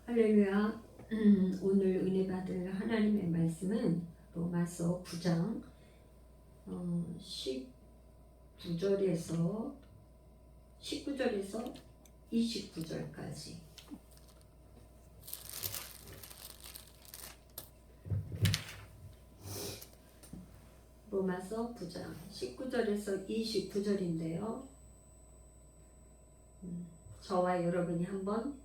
할렐루야. 오늘 은혜 받을 하나님의 말씀은 로마서 9장 19절에서 29절까지. 로마서 9장 19절에서 29절인데요. 저와 여러분이 한번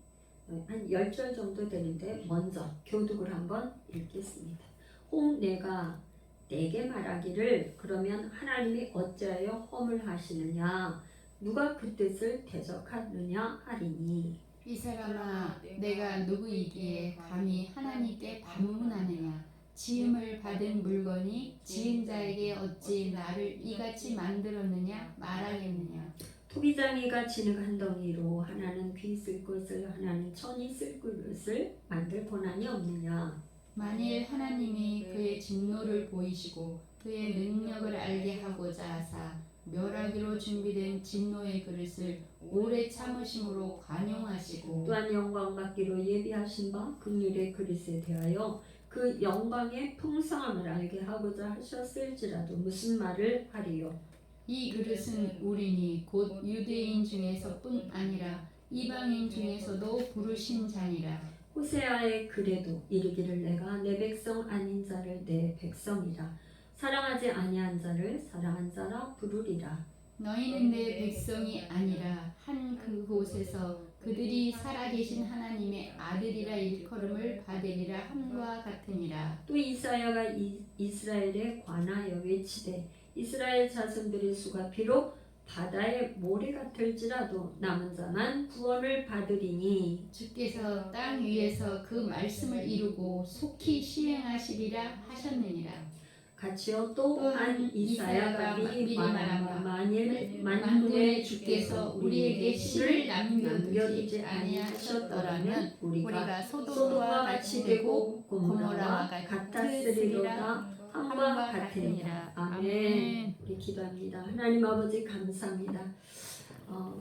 한 10절 정도 되는데 먼저 교독을 한번 읽겠습니다. 혹 내가 내게 말하기를 그러면 하나님이 어찌하여 허물하시느냐 누가 그 뜻을 대적하느냐 하리니 이 사람아 내가 누구이기에 감히 하나님께 반문하느냐 지음을 받은 물건이 지은 자에게 어찌 나를 이같이 만들었느냐 말하겠느냐. 토기장이가 지는 한 덩이로 하나는 귀 쓸 것을 하나는 천이 쓸 것을 만들 권한이 없느냐. 만일 하나님이 그의 진노를 보이시고 그의 능력을 알게 하고자 하사 멸하기로 준비된 진노의 그릇을 오래 참으심으로 관용하시고 또한 영광 받기로 예비하신 바 긍휼의 그릇에 대하여 그 영광의 풍성함을 알게 하고자 하셨을지라도 무슨 말을 하리요. 이 그릇은 우리니 곧 유대인 중에서뿐 아니라 이방인 중에서도 부르신 자니라. 호세아의 글에도 이르기를 내가 내 백성 아닌 자를 내 백성이라 사랑하지 아니한 자를 사랑한 자라 부르리라. 너희는 내 백성이 아니라 한 그곳에서 그들이 살아계신 하나님의 아들이라 일컬음을 받으리라 함과 같으니라. 또 이사야가 이스라엘에 관하여 외치되 이스라엘 자손들의 수가 비록 바다의 모래 같을지라도 남은 자만 구원을 받으리니 주께서 땅 위에서 그 말씀을 이루고 속히 시행하시리라 하셨느니라. 같이요 또한 이사야가 미리 말한 바 만일 만군의 주께서 우리에게 씨를 남겨두지 아니하셨더라면 우리가 소돔과 같이 되고 고모라와 같았으리로다 함과 같으니라. 아멘. 우리 기도합니다. 하나님 아버지 감사합니다.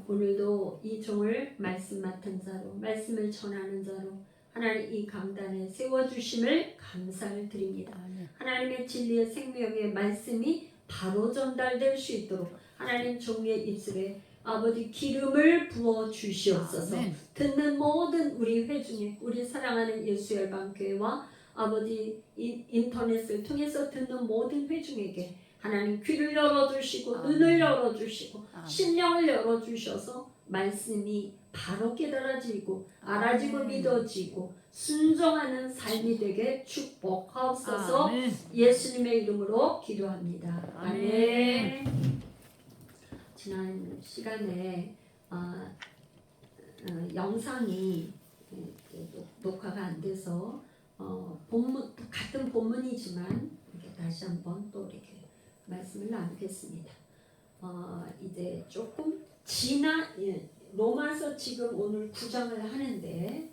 오늘도 이 종을 말씀 맡은 자로 말씀을 전하는 자로 하나님 이 강단에 세워주심을 감사를 드립니다. 하나님의 진리의 생명의 말씀이 바로 전달될 수 있도록 하나님 종의 입술에 아버지 기름을 부어 주시옵소서. 듣는 모든 우리 회중에 우리 사랑하는 예수열방교회와 아버지 인터넷을 통해서 듣는 모든 회중에게 하나님 귀를 열어주시고 눈을 열어주시고 심령을 열어주셔서 말씀이 바로 깨달아지고 알아지고 믿어지고 순종하는 삶이 되게 축복하옵소서. 예수님의 이름으로 기도합니다. 아멘. 지난 시간에 영상이 녹화가 안 돼서 본문 같은 본문이지만 이렇게 다시 한번 또 이렇게 말씀을 나누겠습니다. 이제 조금 로마서 지금 오늘 9장을 하는데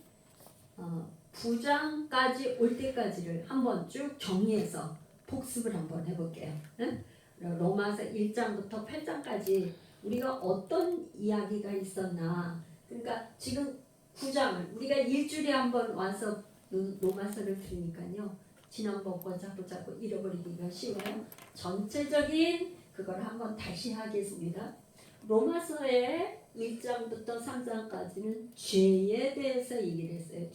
9장까지 올 때까지를 한번 쭉 정리해서 복습을 한번 해볼게요. 응? 로마서 1장부터 8장까지 우리가 어떤 이야기가 있었나. 그러니까 지금 9장을 우리가 일주일에 한번 와서 로마서를 들으니까요. 지난번 거 자꾸 잃어버리기가 쉬워요. 전체적인 그걸 한번 다시 하겠습니다. 로마서의 1장부터 3장까지는 죄에 대해서 얘기를 했어요.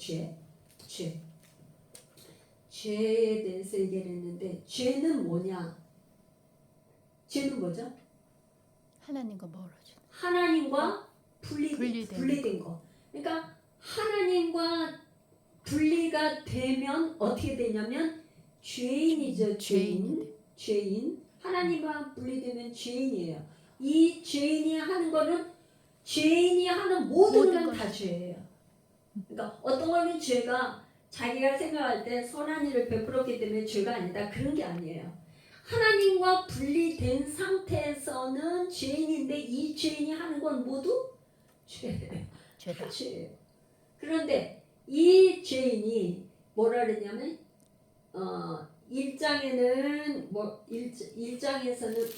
죄에 대해서 얘기를 했는데 죄는 뭐냐? 죄는 뭐죠? 하나님과 멀어져. 하나님과 분리된 거. 그러니까 하나님과 분리가 되면 어떻게 되냐면 죄인이죠. 죄인. 하나님과 분리되면 죄인이에요. 이 죄인이 하는 거는 죄인이 하는 모든 건 다 죄예요. 그러니까 어떤 거는 죄가 자기가 생각할 때 선한 일을 베풀었기 때문에 죄가 아니다. 그런 게 아니에요. 하나님과 분리된 상태에서는 죄인인데 이 죄인이 하는 건 모두 죄예요. 죄예요. 그런데 이 죄인이 뭐라 그랬냐면 1장에는 1장에서는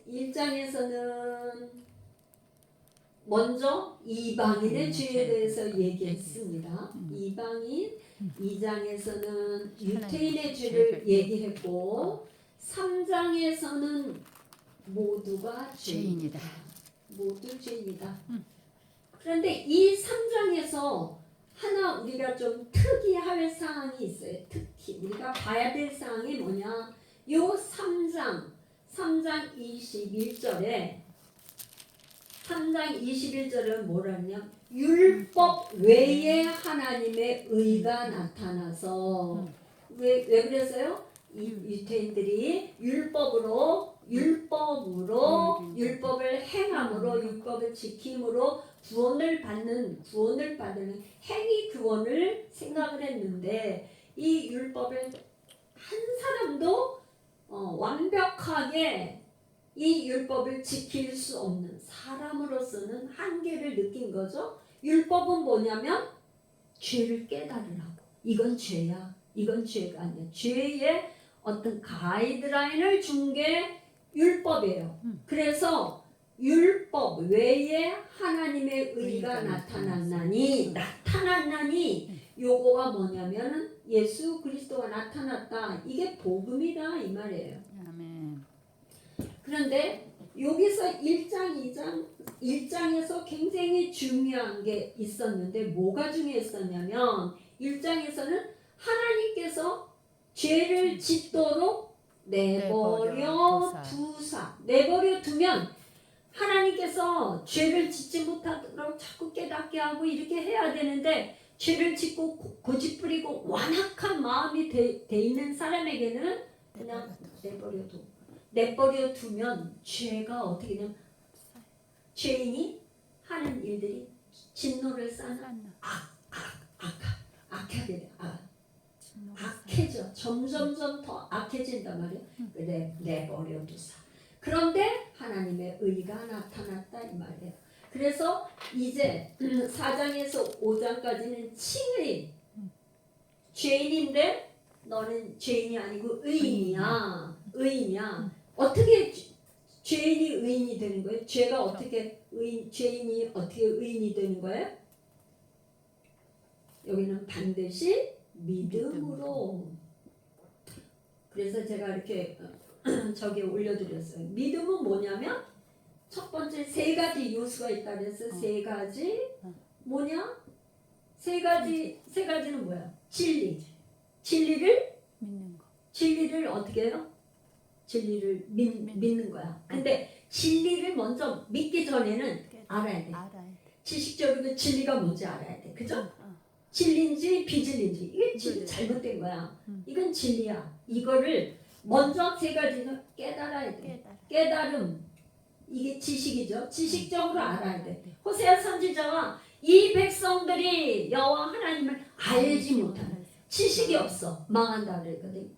1장에서는 먼저 이방인의 죄에 대해서 얘기했습니다. 이방인 2장에서는 유태인의 죄를 얘기했고 3장에서는 모두가 죄인이다. 모두 죄인이다. 그런데 이 3장에서 하나 우리가 좀 특이할 사항이 있어요. 특히 우리가 봐야 될 사항이 뭐냐? 요 3장 21절에 3장 21절은 뭐라냐? 율법 외에 하나님의 의가 나타나서 왜 그랬어요? 이 유태인들이 율법을 행함으로 율법을 지킴으로 구원을 받는 행위 구원을 생각을 했는데 이 율법을 한 사람도 완벽하게 이 율법을 지킬 수 없는 사람으로서는 한계를 느낀 거죠. 율법은 뭐냐면 죄를 깨달으라고. 이건 죄야. 이건 죄가 아니야. 죄의 어떤 가이드라인을 준 게 율법이에요. 그래서 율법 외에 하나님의 의가 나타났나니 요거가 뭐냐면 예수 그리스도가 나타났다. 이게 복음이다 이 말이에요. 아멘. 그런데 여기서 1장에서 굉장히 중요한 게 있었는데 뭐가 중요했었냐면 1장에서는 하나님께서 죄를 짓도록 내버려 두면 하나님께서 죄를 짓지 못하도록 자꾸 깨닫게 하고 이렇게 해야 되는데 죄를 짓고 고집부리고 완악한 마음이 돼 있는 사람에게는 그냥 내버려 두면 죄가 어떻게 되냐면 죄인이 하는 일들이 진노를 쌓는 악하게 돼. 악해져. 점점점 더 악해진단 말이에요. 내버려 두사. 그런데 하나님의 의가 나타났다 이 말이에요. 그래서 이제 4장에서 5장까지는 칭의 죄인인데 너는 죄인이 아니고 의인이야. 어떻게 죄인이 의인이 되는 거예요? 죄인이 어떻게 의인이 되는 거예요? 여기는 반드시 믿음으로. 그래서 제가 이렇게 저기에 올려드렸어요. 믿음은 뭐냐면 첫 번째 세 가지 요소가 있다 그래서 세 가지 뭐냐? 세 가지는 뭐야? 진리를 어떻게 해요? 진리를 믿는 거야. 근데 진리를 먼저 믿기 전에는 알아야 돼. 지식적으로 진리가 뭔지 알아야 돼. 그죠? 진리인지 비진리인지 이게 진리 잘못된 거야. 이건 진리야. 이거를 먼저 세 가지는 깨달아야 돼. 깨달음. 이게 지식이죠. 지식적으로 알아야 돼. 호세아 선지자와 이 백성들이 여호와 하나님을 알지 못하는 지식이 없어. 망한다 그랬거든.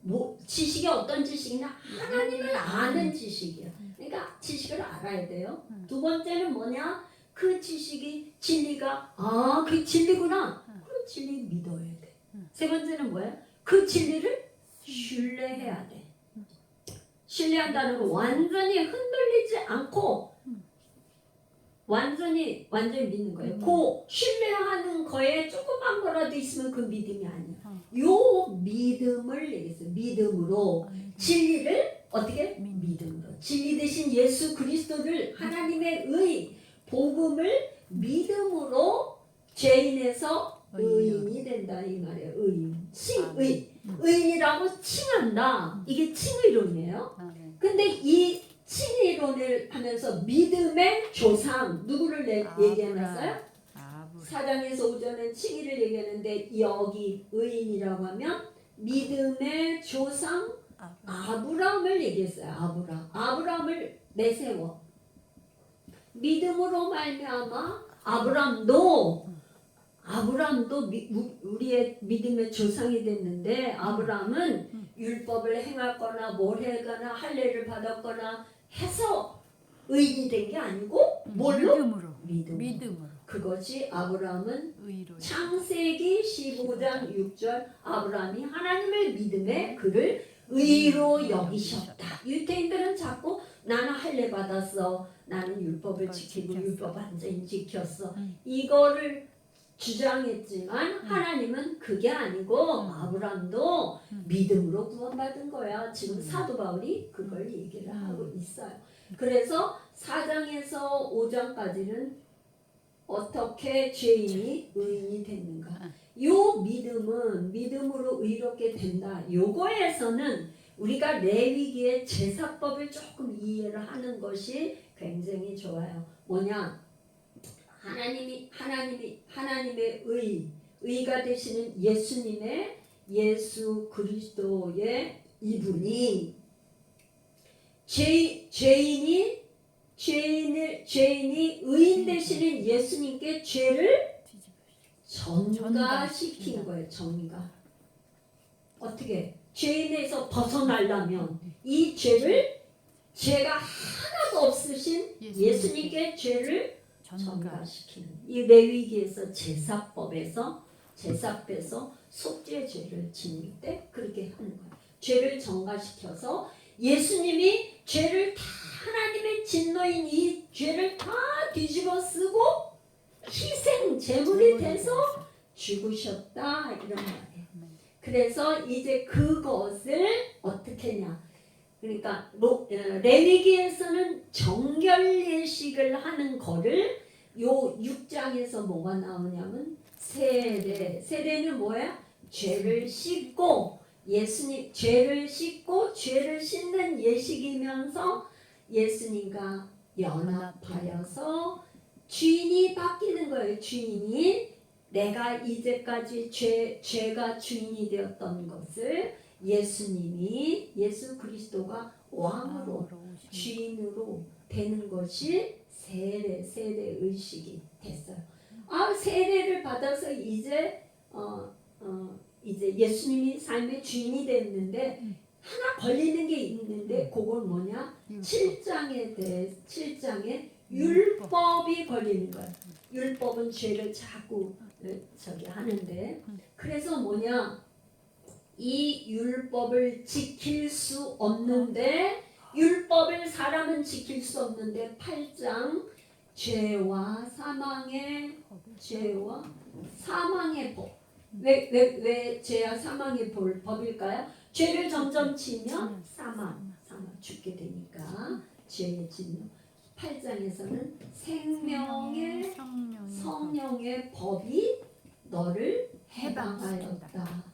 지식이 어떤 지식이냐? 하나님을 아는 지식이야. 그러니까 지식을 알아야 돼요. 두 번째는 뭐냐? 그 지식이 진리가 그게 진리구나. 그 진리 믿어야 돼. 세 번째는 뭐야? 그 진리를 신뢰해야 돼. 신뢰한다는 건 완전히 흔들리지 않고 완전히 믿는 거예요. 그 신뢰하는 거에 조그만 거라도 있으면 그 믿음이 아니야. 요 믿음을 얘기했어요. 믿음으로 진리를 어떻게? 믿음으로. 진리 대신 예수 그리스도를 하나님의 의 복음을 믿음으로 죄인에서 의인이 된다 이 말이에요. 의인이라고 칭한다. 이게 칭의론이에요. 근데 이 칭의론을 하면서 믿음의 조상 누구를 얘기해놨어요? 4장에서 5장은 칭의를 얘기하는데 여기 의인이라고 하면 믿음의 조상 아브라함을 얘기했어요. 아브라함을 내세워. 믿음으로 말미암아 아브라함도 우리의 믿음의 조상이 됐는데 아브라함은 율법을 행하거나 뭘 해거나 할례를 받았거나 해서 의인이 된 게 아니고 뭘로? 믿음으로. 그것이 아브라함은 의로. 창세기 15장 6절 아브라함이 하나님을 믿음에 그를 의로 여기셨다. 유태인들은 자꾸 나는 할례 받았어. 나는 율법을 그걸 지키고 지켰어. 율법 완전히 지켰어. 음. 이거를 주장했지만 하나님은 그게 아니고 아브라함도 믿음으로 구원받은 거야. 지금 사도 바울이 그걸 얘기를 하고 있어요. 그래서 4장에서 5장까지는 어떻게 죄인이 의인이 됐는가. 요 믿음은 믿음으로 의롭게 된다. 요거에서는 우리가 레위기의 제사법을 조금 이해를 하는 것이 굉장히 좋아요. 뭐냐? 하나님의 의가 되시는 예수님의 예수 그리스도의 이분이 죄인이 의인 되시는 예수님께 죄를 전가시킨 거예요. 전가. 어떻게? 죄인에서 벗어나려면 이 죄가 하나도 없으신 예수님께 죄를 전가시키는. 이 레위기에서 제사법에서 속죄 죄를 지닐 때 그렇게 하는 거예요. 죄를 전가시켜서 예수님이 죄를 다 하나님의 진노인 이 죄를 다 뒤집어 쓰고 희생 제물이 돼서 죽으셨다 이런 말이에요. 그래서 이제 그것을 어떻게 했냐? 그러니까 레위기에서는 정결 예식을 하는 거를 요 6장에서 뭐가 나오냐면 세례는 뭐야? 죄를 씻고 예수님 죄를 씻는 예식이면서 예수님과 연합하여서 주인이 바뀌는 거예요. 주인이 내가 이제까지 죄가 주인이 되었던 것을 예수 그리스도가 왕으로 주인으로 되는 것이 세례 의식이 됐어요. 세례를 받아서 이제 예수님이 삶의 주인이 됐는데 하나 걸리는 게 있는데 그건 뭐냐? 7장에 율법이 걸리는 거예요. 율법은 죄를 자꾸 하는데 그래서 뭐냐? 이 율법을 지킬 수 없는데 율법을 사람은 지킬 수 없는데 8장 죄와 사망의 법. 왜 죄와 사망의 법일까요? 죄를 점점 지면 사망 죽게 되니까 죄의 진노. 8장에서는 생명의 성령의 법이 너를 해방하였다.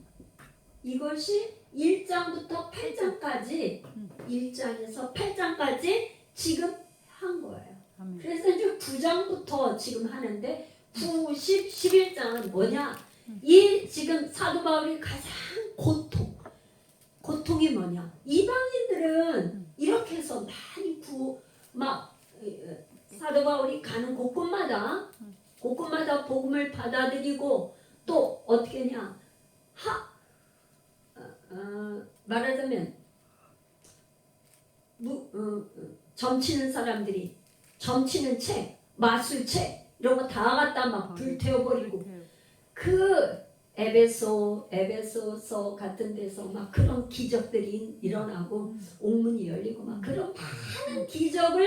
이것이 1장부터 8장까지 1장에서 8장까지 지금 한 거예요. 그래서 이제 9장부터 지금 하는데 9, 10, 11장은 뭐냐? 이 지금 사도 바울이 가장 고통이 뭐냐? 이방인들은 이렇게 해서 많이 사도 바울이 가는 곳곳마다 복음을 받아들이고 또 어떻게 하냐? 말하자면 점치는 사람들이 점치는 책, 마술책 이런 거 다 갖다 막 불태워버리고 그 에베소서 같은 데서 막 그런 기적들이 일어나고 옥문이 열리고 막 그런 많은 기적을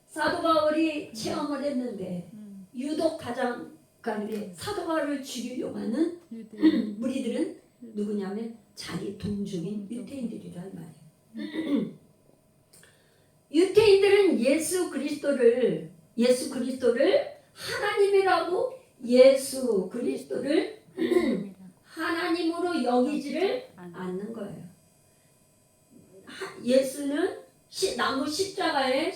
사도 바울이 체험을 했는데 유독 가장 사도 바울을 죽이려고 하는 무리들은 누구냐면 자기 동족인 유대인들이란 말이에요. 유대인들은 예수 그리스도를 하나님이라고 예수 그리스도를 하나님으로 여기지를 않는 거예요. 예수는 나무 십자가에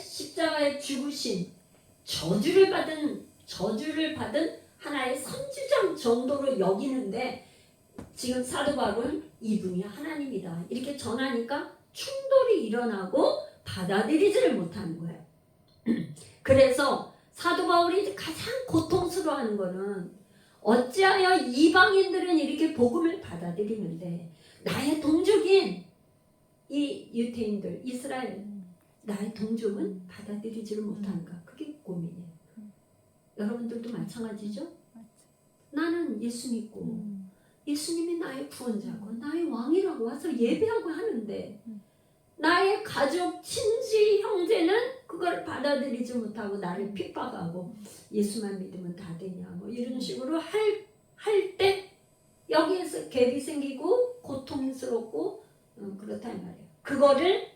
죽으신 저주를 받은 하나의 선지자 정도로 여기는데 지금 사도 바울은 이분이 하나님이다 이렇게 전하니까 충돌이 일어나고 받아들이지를 못하는 거예요. 그래서 사도 바울이 가장 고통스러워하는 거는 어찌하여 이방인들은 이렇게 복음을 받아들이는데 나의 동족인 이 유대인들 이스라엘 나의 동족은 받아들이지를 못하는가. 그게 고민이에요. 여러분들도 마찬가지죠? 나는 예수 믿고 예수님이 나의 구원자고 나의 왕이라고 와서 예배하고 하는데 나의 가족, 친지, 형제는 그걸 받아들이지 못하고 나를 핍박하고 예수만 믿으면 다 되냐 뭐 이런 식으로 할 때 여기에서 갭이 생기고 고통스럽고 그렇단 말이에요. 그거를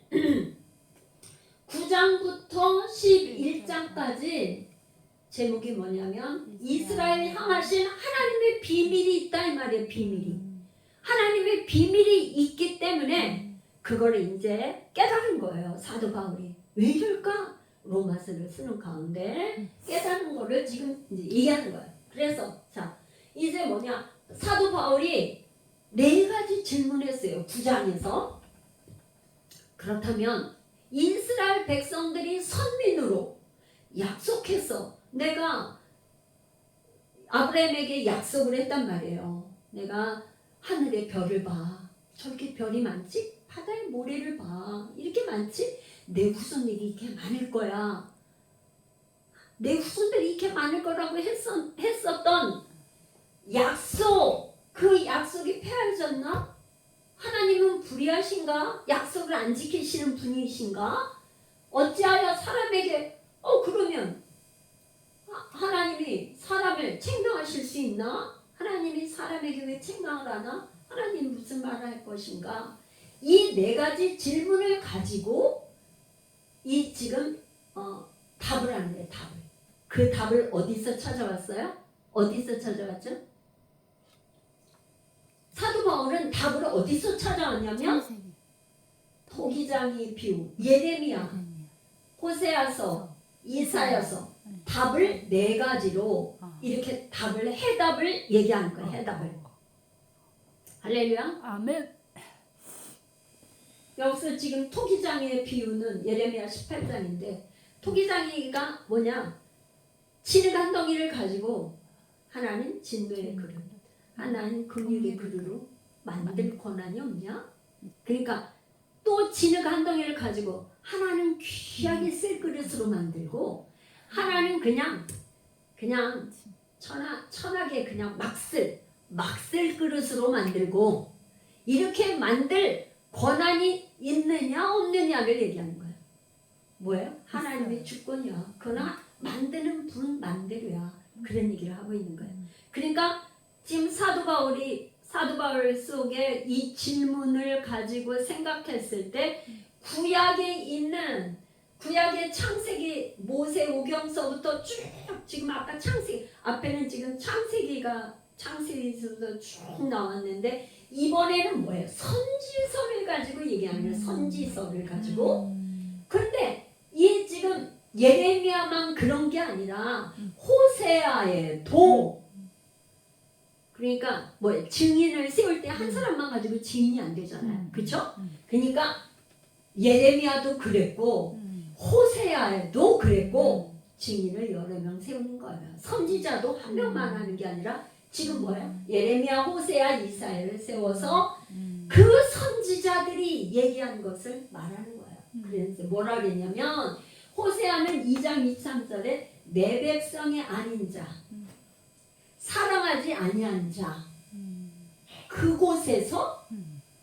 9장부터 11장까지 제목이 뭐냐면 이스라엘 향하신 하나님의 비밀이 있다 이 말이에요. 비밀이. 하나님의 비밀이 있기 때문에 그거를 이제 깨달은 거예요. 사도 바울이. 왜 이럴까? 로마서를 쓰는 가운데 깨달은 거를 지금 이제 얘기하는 거예요. 그래서 자 이제 뭐냐 사도 바울이 4가지 질문했어요. 9장에서. 그렇다면 이스라엘 백성들이 선민으로 약속해서 내가 아브라함에게 약속을 했단 말이에요. 내가 하늘의 별을 봐. 저렇게 별이 많지? 바다의 모래를 봐. 이렇게 많지? 내 후손들이 이렇게 많을 거야. 내 후손들이 이렇게 많을 거라고 했었던 약속, 그 약속이 폐하여졌나? 하나님은 불의하신가? 약속을 안 지키시는 분이신가? 어찌하여 사람에게 그러면 하나님이 사람을 책망하실 수 있나? 하나님이 사람에게 왜 책망을 하나? 하나님 무슨 말을 할 것인가? 이 4가지 질문을 가지고 이 지금 답을 하는 거예요. 답을. 그 답을 어디서 찾아왔어요? 어디서 찾아왔죠? 사도 바울은 답을 어디서 찾아왔냐면 토기장의 비유, 예레미야, 호세아서, 이사야서 답을 4가지로 이렇게 해답을 얘기하는 거예요. 해답을. 할렐루야. 아멘. 여기서 지금 토기장의 비유는 예레미야 18장인데 토기장이가 뭐냐? 진흙 한 덩이를 가지고 하나는 진노의 그릇, 하나는 긍휼의 그릇으로 만들 권한이 없냐? 그러니까 또 진흙 한 덩이를 가지고 하나는 귀하게 쓸 그릇으로 만들고 하나는 그냥 천하게 그냥 막 쓸 그릇으로 만들고 이렇게 만들 권한이 있느냐 없느냐를 얘기하는 거예요. 뭐예요? 하나님의 주권이야. 그러나 만드는 분 맘대로야. 그런 얘기를 하고 있는 거예요. 그러니까 지금 사도 바울 속에 이 질문을 가지고 생각했을 때 구약의 창세기 모세 오경서부터 쭉 지금 아까 창세기 앞에는 지금 창세기에서도 쭉 나왔는데 이번에는 뭐예요? 선지서를 가지고 얘기하는 거예요. 선지서를 가지고. 그런데 이 지금 예레미야만 그런 게 아니라 호세아에도 그러니까 뭐 증인을 세울 때 한 사람만 가지고 증인이 안 되잖아요. 그렇죠? 그러니까 예레미야도 그랬고 호세아에도 그랬고 증인을 여러 명 세우는 거예요. 선지자도 한 명만 하는 게 아니라 지금 뭐예요? 예레미야, 호세아, 이사야를 세워서 그 선지자들이 얘기한 것을 말하는 거예요. 그래서 뭐라 그랬냐면 호세아는 2장 23절에 내 백성이 아닌 자 사랑하지 아니한 자 그곳에서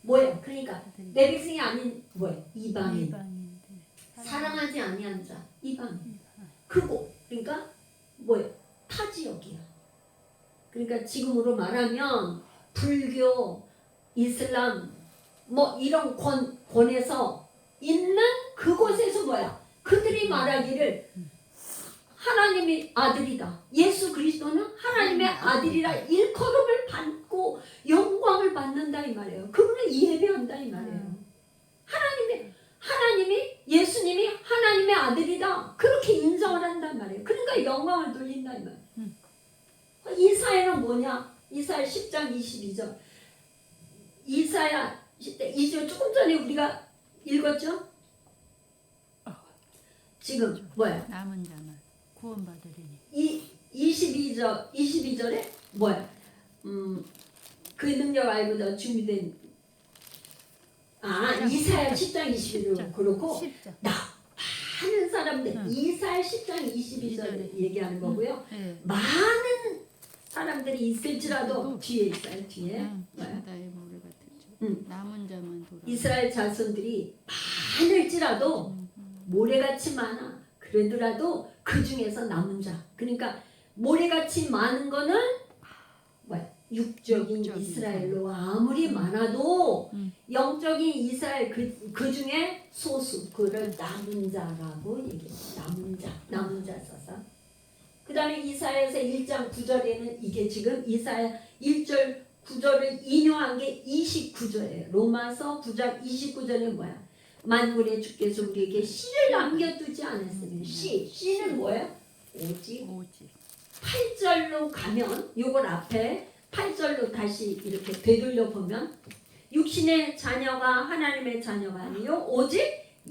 뭐예요? 그러니까 내 백성이 아닌 뭐예요? 이방인 사랑하지 아니한 자 이방인 그곳 그러니까 뭐예요? 타 지역이야. 그러니까 지금으로 말하면 불교, 이슬람 뭐 이런 권에서 있는 그곳에서 뭐야? 그들이 말하기를 하나님의 아들이다. 예수 그리스도는 하나님의 아들이라 일컬음을 받고 영광을 받는다 이 말이에요. 그분을 예배한다 이 말이에요. 하나님이 예수님이 하나님의 아들이다. 그렇게 인정을 한단 말이에요. 그러니까 영광을 돌린다 이 말이에요. 이사야는 뭐냐? 이사야 10장 22절. 이사야 10장 22절 조금 전에 우리가 읽었죠? 지금 뭐야? 남은 자만 구원받으리니. 22절에 뭐야? 그 능력 알고도 준비된 이사야 10장 22절 그렇고 10장. 많은 사람들 이사야 10장 22절 얘기하는 거고요. 네. 많은 사람들이 있을지라도 뒤에 있어요. 뒤에 뭐야? 바다의 모래 같은 줄. 남은 자만 돌아. 이스라엘 자손들이 많을지라도 모래같이 많아. 그러더라도 그 중에서 남은 자. 그러니까 모래같이 많은 거는 뭐야? 육적인 이스라엘로 아무리 많아도 영적인 이스라엘 그 중에 소수. 그를 남은 자라고 얘기해요. 남은 자 써서. 그 다음에 이사야서 1장 9절에는 이게 지금 이사야 1절 9절을 인용한 게 29절이에요. 로마서 9장 29절에 뭐야? 만군의 주께서 우리에게 씨를 남겨두지 않았으면 씨는 뭐예요? 오직 8절로 가면 요걸 앞에 8절로 다시 이렇게 되돌려 보면 육신의 자녀가 하나님의 자녀가 아니요 오직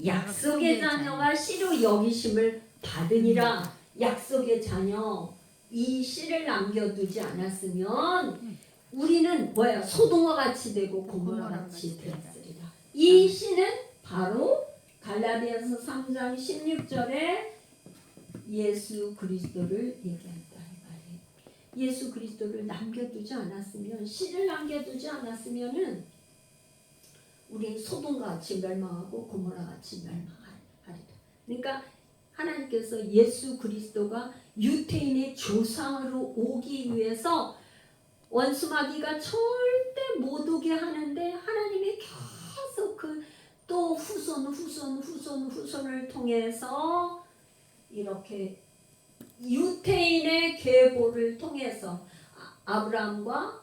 약속의 자녀가 씨로 여기심을 받으니라. 약속의 자녀 이 씨를 남겨두지 않았으면 우리는 뭐야? 소돔과 같이 되고 고모라 같이 되었으리라. 이 씨는 바로 갈라디아서 3장 16절에 예수 그리스도를 얘기한다 이 말이에요. 예수 그리스도를 남겨두지 않았으면 씨를 남겨두지 않았으면은 우리는 소돔과 같이 멸망하고 고모라 같이 멸망하리라. 그러니까 하나님께서 예수 그리스도가 유태인의 조상으로 오기 위해서 원수마귀가 절대 못 오게 하는데 하나님이 계속 그 또 후손을 통해서 이렇게 유태인의 계보를 통해서 아브라함과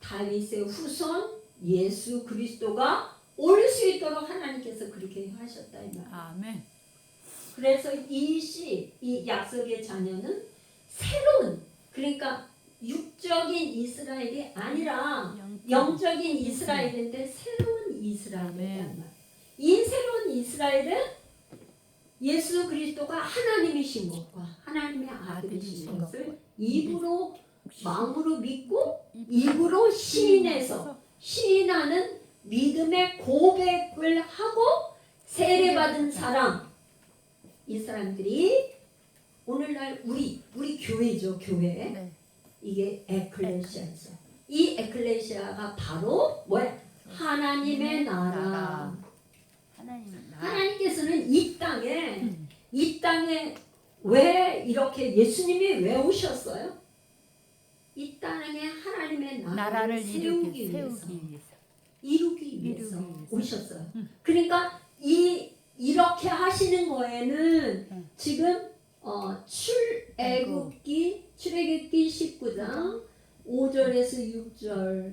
다윗의 후손 예수 그리스도가 올 수 있도록 하나님께서 그렇게 하셨다 이 말. 아멘. 그래서 이 약속의 자녀는 새로운 그러니까 육적인 이스라엘이 아니라 영적인 이스라엘인데 새로운 이스라엘이란 말. 이 새로운 이스라엘은 예수 그리스도가 하나님이신 것과 하나님의 아들이신 것을 입으로 마음으로 믿고 입으로 시인해서 시인하는 믿음의 고백을 하고 세례받은 사람 이 사람들이 오늘날 우리 교회죠 교회. 네. 이게 에클레시아죠. 이 에클레시아가 바로 뭐야? 하나님의 나라. 하나님께서는 이 땅에 왜 이렇게 예수님이 왜 오셨어요? 이 땅에 하나님의 나라를 세우기 위해서 이루기 위해서 오셨어요. 그러니까 이렇게 하시는 거에는 지금 출애굽기 19장 5절에서 6절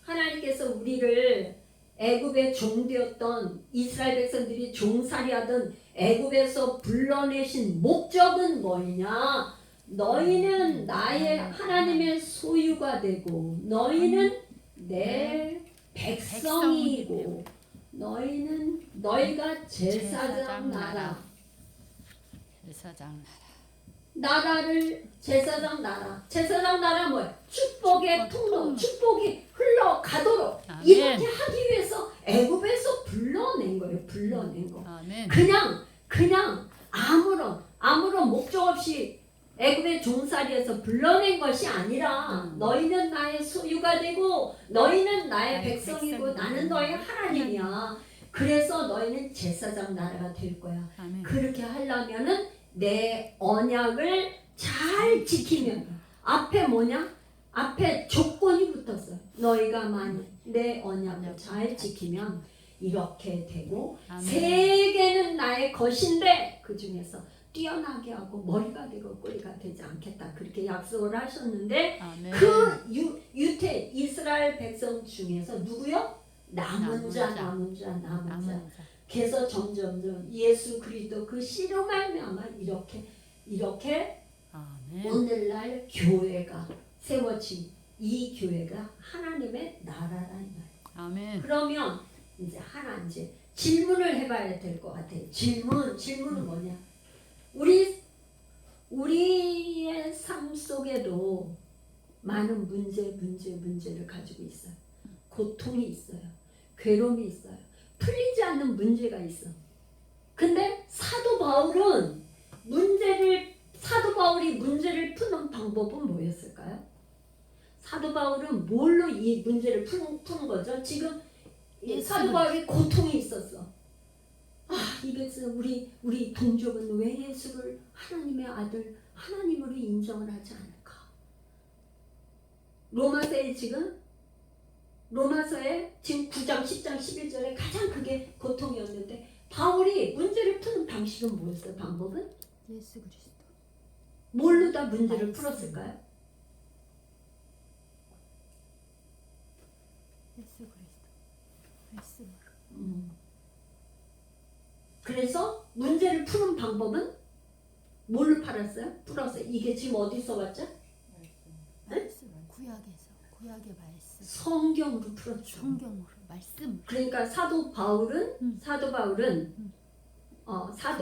하나님께서 우리를 애굽의 종되었던 이스라엘 백성들이 종살이하던 애굽에서 불러내신 목적은 뭐냐? 너희는 나의 하나님의 소유가 되고 너희는 내 백성이고 너희가 제사장 나라. 제사장 나라 뭐야? 축복의 통로, 축복이 흘러가도록 아멘. 이렇게 하기 위해서 애굽에서 불러낸 거예요. 불러낸 거. 아멘. 그냥 아무런 목적 없이 애굽의 종살이에서 불러낸 것이 아니라 너희는 나의 소유가 되고 너희는 나의 백성이고 나는 너의 하나님이야. 그래서 너희는 제사장 나라가 될 거야. 아멘. 그렇게 하려면은 내 언약을 잘 지키면 앞에 뭐냐? 앞에 조건이 붙었어. 너희가 만약 내 언약을 잘 지키면 이렇게 되고 아멘. 세계는 나의 것인데 그 중에서 뛰어나게 하고 머리가 되고 꼬리가 되지 않겠다. 그렇게 약속을 하셨는데 아멘. 그 유태 이스라엘 백성 중에서 누구요? 남은 자. 그래서 점점점 예수 그리스도 그 씨로 말미암아 이렇게 아멘. 오늘날 교회가 세워진 이 교회가 하나님의 나라라는 말이에요. 아멘. 그러면 이제 질문을 해봐야 될 것 같아요. 질문은 뭐냐? 우리의 삶 속에도 많은 문제를 가지고 있어요. 고통이 있어요. 괴로움이 있어요. 풀리지 않는 문제가 있어. 근데 사도 바울이 문제를 푸는 방법은 뭐였을까요? 사도 바울은 뭘로 이 문제를 푸는 거죠? 지금 이 사도 바울이 고통이 있었어. 이 백성 우리 동족은 왜 예수를 하나님의 아들 하나님으로 인정을 하지 않을까? 로마서에 지금 9장 10장 11절에 가장 그게 고통이었는데 바울이 문제를 푸는 방식은 뭐였어요? 방법은? 예수 그리스도. 뭘로 다 문제를 풀었을까요? 예수 그리스도. 말씀으로. 그래서 문제를 푸는 방법은 뭘로 풀었어요? 이게 지금 어디서 왔죠? 말씀. 구약의 말씀. 성경으로 풀었죠. 성경으로 말씀. 그러니까 사도 바울은 사도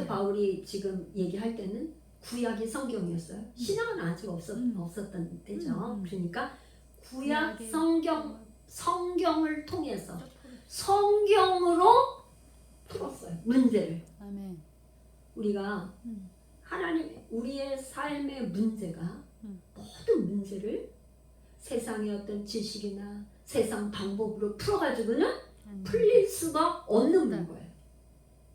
바울이 지금 얘기할 때는 구약이 성경이었어요. 신약은 아직 없었던 때죠. 그러니까 구약 성경을 통해서 성경으로 풀었어요. 문제를. 아멘. 우리가 하나님 우리의 삶의 문제가 모든 문제를 세상의 어떤 지식이나 세상 방법으로 풀어가지고는 풀릴 수가 없는 거예요.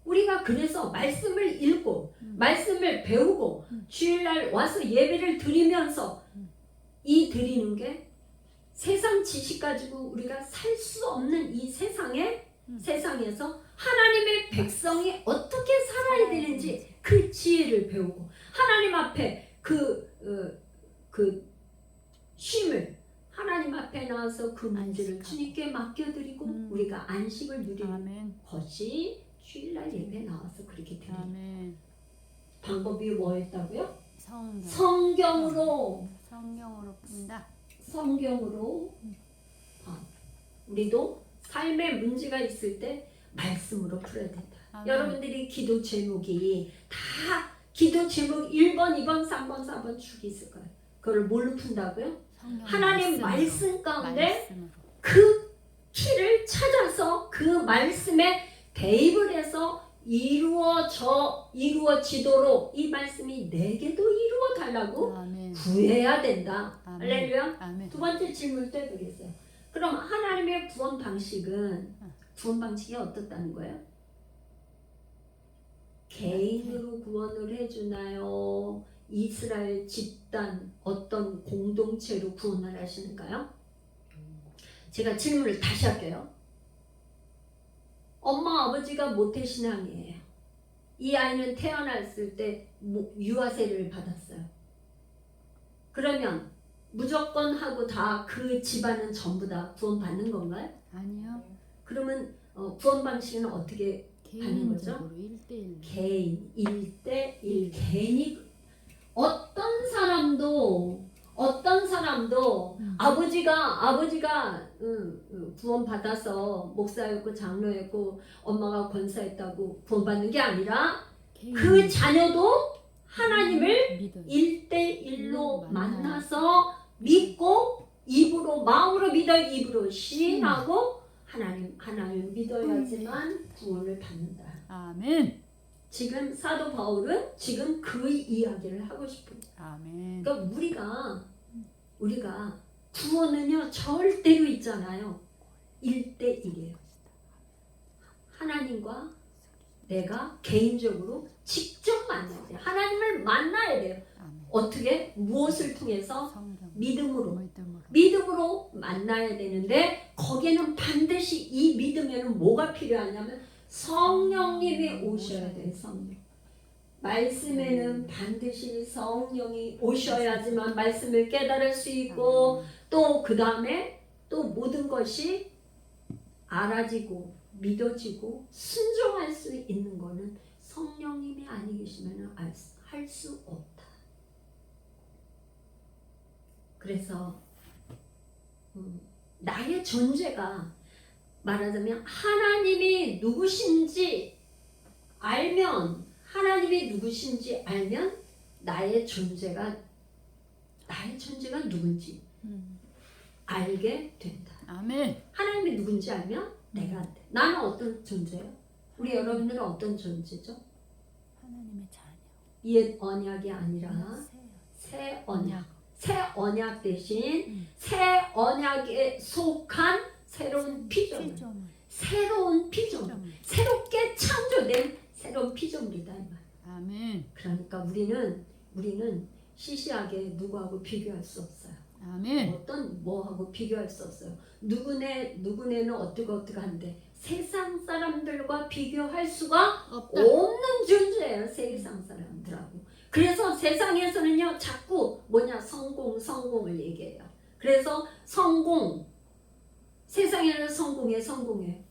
우리가 그래서 말씀을 읽고 말씀을 배우고 주일날 와서 예배를 드리면서 이 드리는 게 세상 지식 가지고 우리가 살 수 없는 이 세상에서 하나님의 백성이 어떻게 살아야 되는지 그 지혜를 배우고 하나님 앞에 그 쉼을 하나님 앞에 나와서 그 문제를 주님께 맡겨드리고 우리가 안식을 누리는 아멘. 것이 주일날 예배 나와서 그렇게 드리는 아멘. 방법이 뭐였다고요? 성경으로 푼다. 성경으로 우리도 삶의 문제가 있을 때 말씀으로 풀어야 된다. 아멘. 여러분들이 기도 제목이 다 기도 제목 1번, 2번, 3번, 4번 쭉 있을 거예요. 그걸 뭘로 푼다고요? 하나님 말씀 가운데 그 키를 찾아서 그 말씀에 대입을 해서 이루어지도록 이 말씀이 내게도 이루어 달라고 아멘. 구해야 된다. 아멘. 할렐루야. 아멘. 두 번째 질문 또 해보겠어요. 그럼 하나님의 구원 방식이 어떻다는 거예요? 개인으로 구원을 해주나요? 이스라엘 집단 어떤 공동체로 구원을 하시는가요? 제가 질문을 다시 할게요. 엄마 아버지가 모태신앙이에요. 이 아이는 태어났을 때 유아세를 받았어요. 그러면 무조건 하고 다 그 집안은 전부 다 구원받는 건가요? 아니요. 그러면 구원 방식은 어떻게 가는 거죠? 개인적으로 1대1. 개인 1대1 개인이 어떤 사람도 아버지가 구원 받아서 목사였고 장로였고 엄마가 권사했다고 구원 받는 게 아니라 그 자녀도 하나님을 믿어요. 1대1로 만나서 믿고 마음으로 믿어 입으로 시인하고 하나님 믿어야지만 구원을 받는다. 아멘. 지금 사도 바울은 지금 그 이야기를 하고 싶은 거예요. 아멘. 그러니까 우리가 구원은요 절대로 있잖아요. 1대1이에요. 하나님과 내가 개인적으로 직접 만나야 돼요. 하나님을 만나야 돼요. 아멘. 어떻게? 무엇을 통해서? 성경. 믿음으로 만나야 되는데 거기에는 반드시 이 믿음에는 뭐가 필요하냐면 성령님이 오셔야 돼요. 성령. 말씀에는 반드시 성령이 오셔야지만 말씀을 깨달을 수 있고 또 그 다음에 또 모든 것이 알아지고 믿어지고 순종할 수 있는 거는 성령님이 아니 계시면 할 수 없다. 그래서 나의 존재가 말하자면 하나님이 누구신지 알면 나의 존재가 누군지 알게 된다. 아멘. 하나님이 누군지 알면 내가 안 돼. 나는 어떤 존재예요? 우리 여러분들은 어떤 존재죠? 하나님의 자녀. 옛 언약이 아니라 새 언약. 새 언약 대신 새 언약에 속한 새로운 피조물, 새로운 피조물, 새롭게 창조된 새로운 피조물이다 이 말. 아멘. 그러니까 우리는 시시하게 누구하고 비교할 수 없어요. 아멘. 어떤 뭐하고 비교할 수 없어요. 누구네는 어떠한데 세상 사람들과 비교할 수가 없다. 없는 존재예요. 세상 사람들하고. 그래서 세상에서는요 자꾸 성공을 얘기해요. 그래서 세상에는 성공해.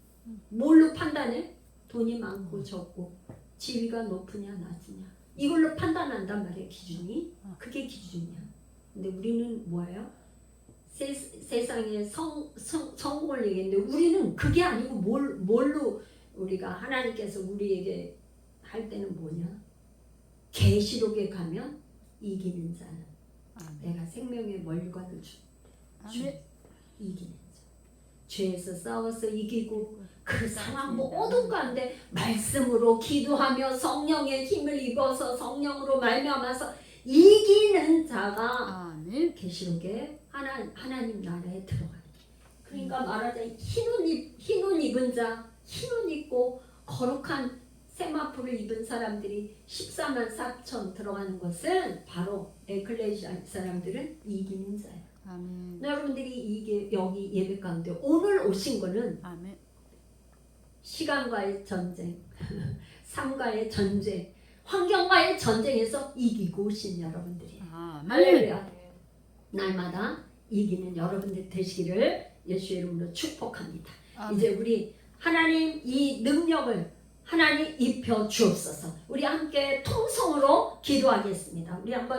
뭘로 판단해? 돈이 많고 적고, 지위가 높으냐 낮으냐, 이걸로 판단한단 말이에요. 기준이. 그게 기준이야. 근데 우리는 뭐예요? 세상에 성공을 얘기했는데 우리는 그게 아니고 뭘로 우리가 하나님께서 우리에게 할 때는 뭐냐? 계시록에 가면 이기는 자는 내가 생명의 월관을 아멘. 이기는 자. 죄에서 싸워서 이기고 그 상황 모든 가운데 말씀으로 기도하며 성령의 힘을 입어서 성령으로 말미암아서 이기는 자가 아멘. 계시록에 하나님 나라에 들어가요. 그러니까 말하자면 흰 옷 입은 자, 흰 옷 입고 거룩한 세마포를 입은 사람들이 14만 4천 들어가는 것은 바로 에클레시아 사람들은 이기는 자예요. 아멘. 여러분들이 이게 여기 예배 가운데 오늘 오신 거는 아멘. 시간과의 전쟁, 삶과의 전쟁, 환경과의 전쟁에서 이기고 오신 여러분들이에요. 아멘. 할렐루야. 날마다 이기는 여러분들 되시기를 예수의 이름으로 축복합니다. 아멘. 이제 우리 하나님 이 능력을 하나님 입혀 주옵소서. 우리 함께 통성으로 기도하겠습니다. 우리 한번